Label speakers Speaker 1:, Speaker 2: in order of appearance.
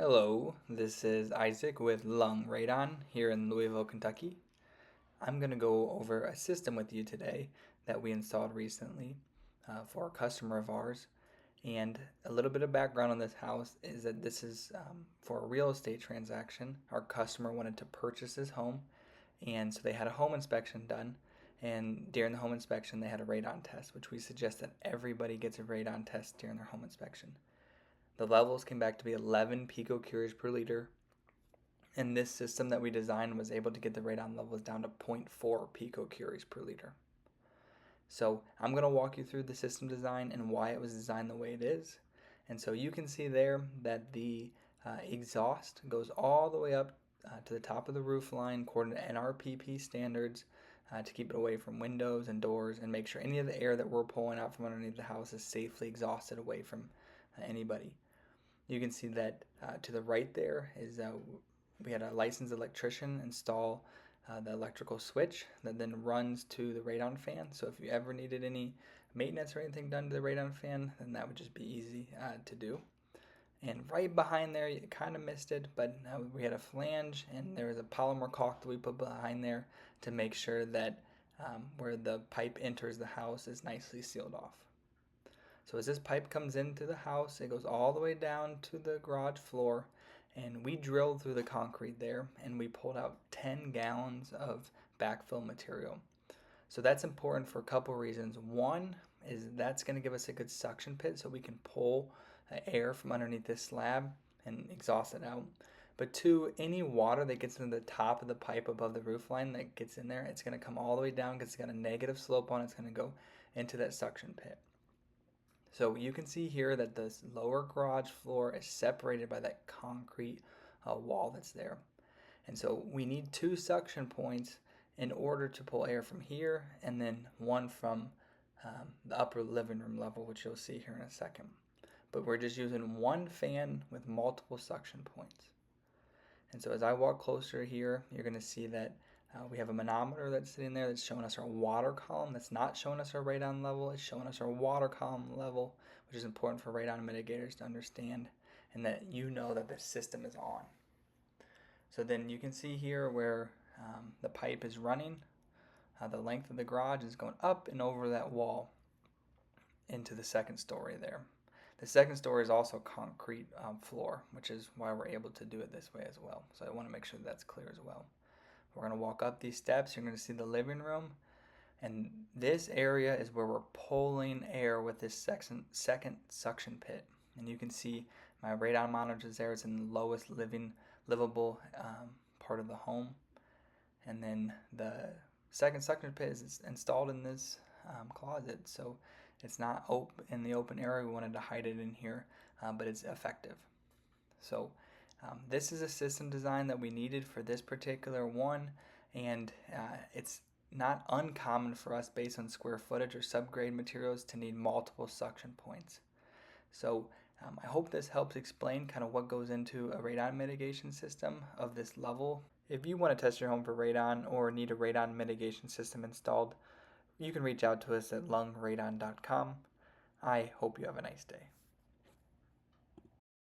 Speaker 1: Hello, this is Isaac with Lung Radon here in Louisville, Kentucky. I'm going to go over a system with you today that we installed recently for a customer of ours. And a little bit of background on this house is that this is for a real estate transaction. Our customer wanted to purchase his home, and so they had a home inspection done. And during the home inspection, they had a radon test, which we suggest that everybody gets a radon test during their home inspection. The levels came back to be 11 picocuries per liter, and this system that we designed was able to get the radon levels down to 0.4 picocuries per liter. So I'm going to walk you through the system design and why it was designed the way it is. And so you can see there that the exhaust goes all the way up to the top of the roof line according to NRPP standards to keep it away from windows and doors and make sure any of the air that we're pulling out from underneath the house is safely exhausted away from anybody. You can see that to the right there is we had a licensed electrician install the electrical switch that then runs to the radon fan. So if you ever needed any maintenance or anything done to the radon fan, then that would just be easy to do. And right behind there, you kind of missed it, but we had a flange and there was a polymer caulk that we put behind there to make sure that where the pipe enters the house is nicely sealed off. So as this pipe comes into the house, it goes all the way down to the garage floor, and we drilled through the concrete there and we pulled out 10 gallons of backfill material. So that's important for a couple reasons. One is that's going to give us a good suction pit so we can pull air from underneath this slab and exhaust it out. But two, any water that gets into the top of the pipe above the roof line that gets in there, it's going to come all the way down because it's got a negative slope on it. It's going to go into that suction pit. So you can see here that this lower garage floor is separated by that concrete wall that's there. And so we need two suction points in order to pull air from here and then one from the upper living room level, which you'll see here in a second. But we're just using one fan with multiple suction points. And so as I walk closer here, you're going to see that we have a manometer that's sitting there that's showing us our water column. That's not showing us our radon level. It's showing us our water column level, which is important for radon mitigators to understand and that you know that this system is on. So then you can see here where the pipe is running. The length of the garage is going up and over that wall into the second story there. The second story is also concrete floor, which is why we're able to do it this way as well. So I want to make sure that's clear as well. We're going to walk up these steps. You're going to see the living room. And this area is where we're pulling air with this second suction pit. And you can see my radon monitor there. It's in the lowest livable part of the home. And then the second suction pit is installed in this closet. So it's not in the open area. We wanted to hide it in here, but it's effective. So this is a system design that we needed for this particular one, and it's not uncommon for us based on square footage or subgrade materials to need multiple suction points. So I hope this helps explain kind of what goes into a radon mitigation system of this level. If you want to test your home for radon or need a radon mitigation system installed, you can reach out to us at lungradon.com. I hope you have a nice day.